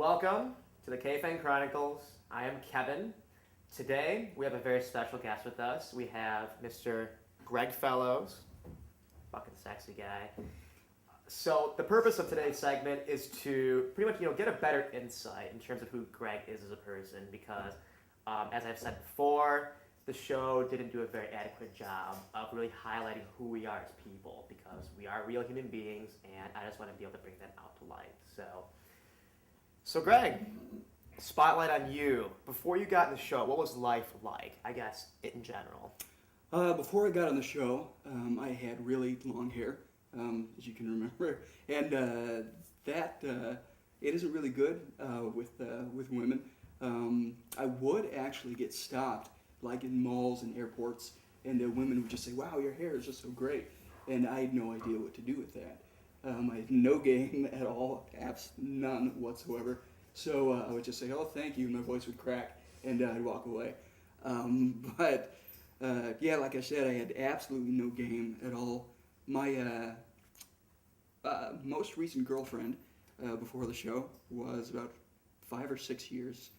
Welcome to the KFeng Chronicles. I am Kevin. Today we have a very special guest with us. We have Mr. Greg Fellows, fucking sexy guy. So the purpose of today's segment is to pretty much get a better insight in terms of who Greg is as a person because, as I've said before, the show didn't do a very adequate job of really highlighting who we are as people because we are real human beings, and I just want to be able to bring that out to light. So Greg, spotlight on you. Before you got in the show, what was life like? I guess in general. Before I got on the show, I had really long hair, as you can remember, and it isn't really good with women. I would actually get stopped, like in malls and airports, and women would just say, "Wow, your hair is just so great," and I had no idea what to do with that. I had no game at all, none whatsoever. So I would just say, "Oh, thank you," and my voice would crack, and I'd walk away. But yeah, like I said, I had absolutely no game at all. My most recent girlfriend before the show was about 5 or 6 years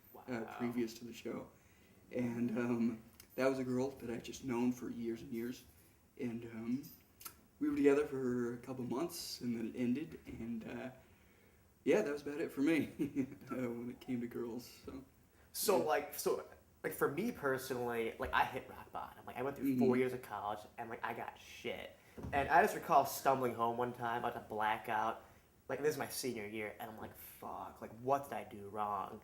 previous to the show, and that was a girl that I'd just known for years and years, and we were together for a couple months, and then it ended, and yeah, that was about it for me when it came to girls. So for me personally, like I hit rock bottom. Like I went through 4 years of college, and like I got shit. And I just recall stumbling home one time, I was a blackout. Like this is my senior year, and I'm like, fuck, like what did I do wrong?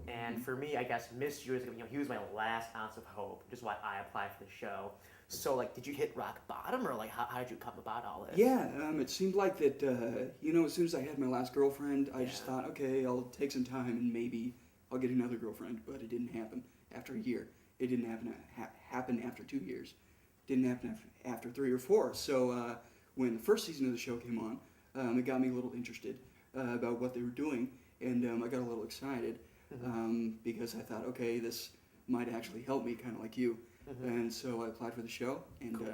And for me, I guess Miss Years ago, he was my last ounce of hope, which is why I applied for the show. So, like, did you hit rock bottom, or like, how did you come about all this? Yeah, it seemed like that. As soon as I had my last girlfriend, I just thought, okay, I'll take some time and maybe I'll get another girlfriend. But it didn't happen after a year. It didn't happen after 2 years. Didn't happen after 3 or 4. So when the first season of the show came on, it got me a little interested about what they were doing, and I got a little excited because I thought, okay, this might actually help me, kind of like you. And so I applied for the show, and cool.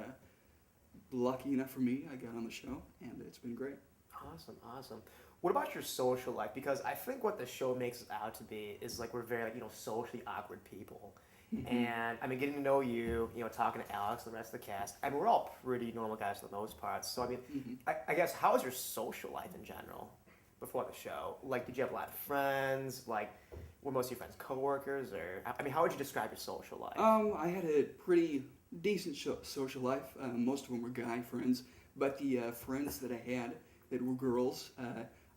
Lucky enough for me, I got on the show, and it's been great. Awesome. What about your social life? Because I think what the show makes us out to be is like we're very socially awkward people. And I mean, getting to know you, talking to Alex, the rest of the cast, I mean, we're all pretty normal guys for the most part. So I mean, I guess how was your social life in general before the show? Like, did you have a lot of friends? Like, were most of your friends coworkers, or I mean, how would you describe your social life? I had a pretty decent social life. Most of them were guy friends, but the friends that I had that were girls,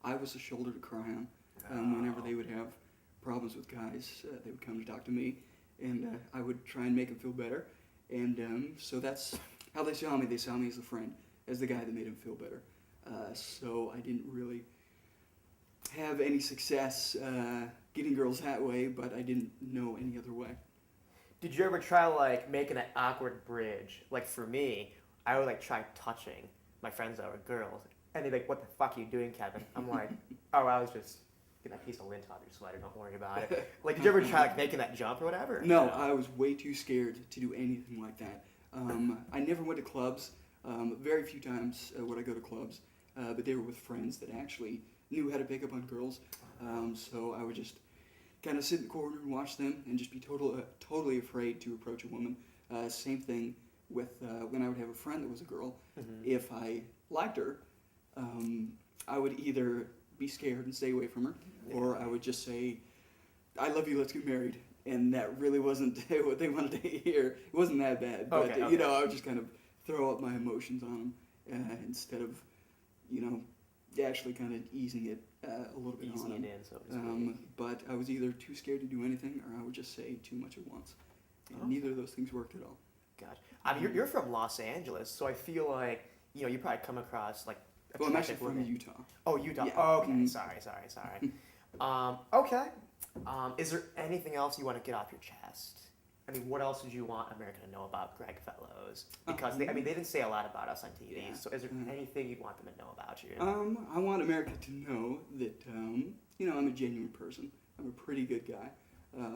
I was a shoulder to cry on. Whenever they would have problems with guys, they would come to talk to me, and I would try and make them feel better. And so that's how they saw me. They saw me as a friend, as the guy that made them feel better. So I didn't really have any success getting girls that way, but I didn't know any other way. Did you ever try like making an awkward bridge? Like for me, I would like try touching my friends that were girls, and they'd be like, "What the fuck are you doing, Kevin?" I'm like, "Oh, I was just getting that piece of lint off your sweater. Don't worry about it." Like, did you ever try like making that jump or whatever? No, I was way too scared to do anything like that. I never went to clubs. Very few times would I go to clubs, but they were with friends that actually knew how to pick up on girls. So I would just kind of sit in the corner and watch them and just be totally afraid to approach a woman. Same thing with when I would have a friend that was a girl. If I liked her, I would either be scared and stay away from her, or I would just say, "I love you, let's get married." And that really wasn't what they wanted to hear. It wasn't that bad, but okay. I would just kind of throw up my emotions on them instead of, actually kind of easing it a little bit on them. So to speak. But I was either too scared to do anything, or I would just say too much at once. And neither of those things worked at all. Gosh, I mean, you're from Los Angeles, so I feel like you probably come across like. Well, I'm actually from Utah. Oh, Utah. Yeah. Oh, okay. Sorry. Okay. Is there anything else you want to get off your chest? I mean, what else did you want America to know about Greg Fellows? Because they didn't say a lot about us on TV. Yeah. So is there anything you'd want them to know about you? I want America to know that I'm a genuine person. I'm a pretty good guy.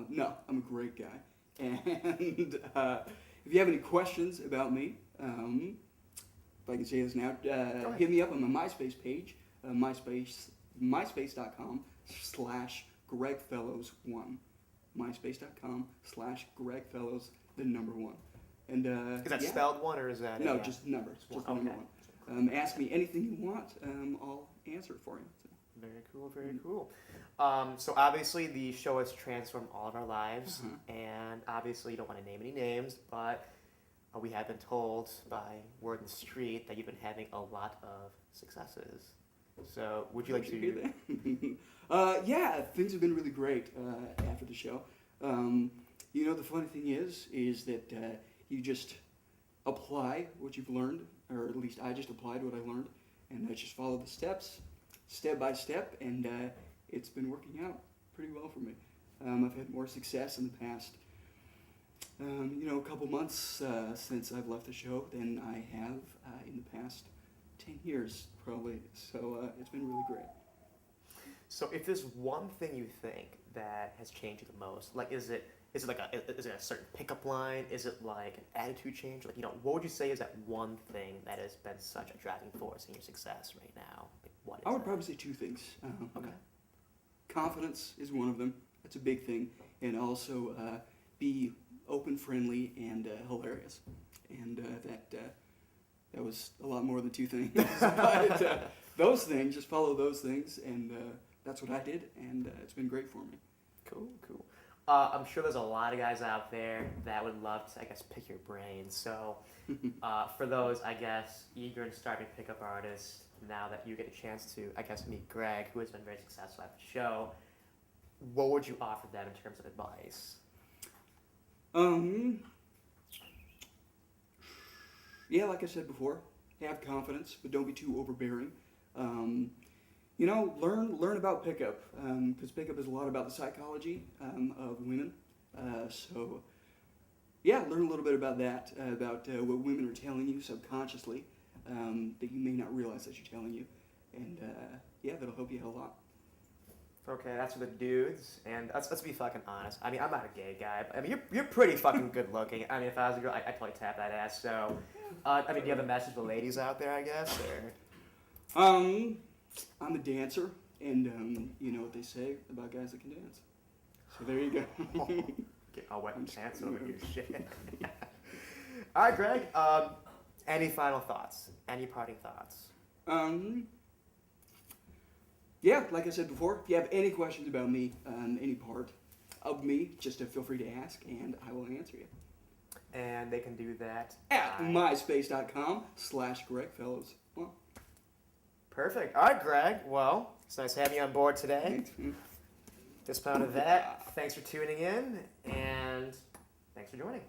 No, I'm a great guy. And if you have any questions about me, if I can say this now, hit me up on my MySpace page, myspace.com/Greg GregFellows1. MySpace.com/GregFellows, the number 1. And Is that spelled one or is that? No, just numbers. Just the number 1. Ask me anything you want. I'll answer it for you. So. Very cool, very cool. So obviously the show has transformed all of our lives, and obviously you don't want to name any names, but we have been told by word in the street that you've been having a lot of successes. So would you like to hear that? Yeah, things have been really great after the show. The funny thing is that you just apply what you've learned, or at least I just applied what I learned, and I just follow the steps, step by step, and it's been working out pretty well for me. I've had more success in the past, a couple months since I've left the show than I have in the past 10 years, probably. So it's been really great. So if there's one thing you think that has changed you the most, like is it like is it a certain pickup line? Is it like an attitude change? Like, what would you say is that one thing that has been such a driving force in your success right now? Like, what is I would that? probably say 2 things. Okay. Confidence is one of them. That's a big thing. And also be open, friendly, and hilarious. And that was a lot more than 2 things. But those things, just follow those things, and that's what I did, and it's been great for me. Cool. I'm sure there's a lot of guys out there that would love to, I guess, pick your brain. So for those, I guess, eager and starving pickup artists, now that you get a chance to, I guess, meet Greg, who has been very successful at the show, what would you offer them in terms of advice? Yeah, like I said before, have confidence, but don't be too overbearing. Learn about pickup, because pickup is a lot about the psychology of women. So, yeah, learn a little bit about that, about what women are telling you subconsciously that you may not realize that you're telling you. And, yeah, that'll help you out a lot. Okay, that's for the dudes, and let's be fucking honest. I mean, I'm not a gay guy, but I mean, you're pretty fucking good looking. I mean, if I was a girl, I'd totally tap that ass. So, I mean, do you have a message for ladies out there, I guess, or? I'm a dancer, and you know what they say about guys that can dance. So there you go. Get all wet and pants over your shit. All right, Greg. Any final thoughts? Any parting thoughts? Yeah, like I said before, if you have any questions about me, any part of me, just feel free to ask, and I will answer you. And they can do that at myspace.com/GregFellows. Well, perfect. All right, Greg. Well, it's nice having you on board today. Dispound of that. Thanks for tuning in, and thanks for joining.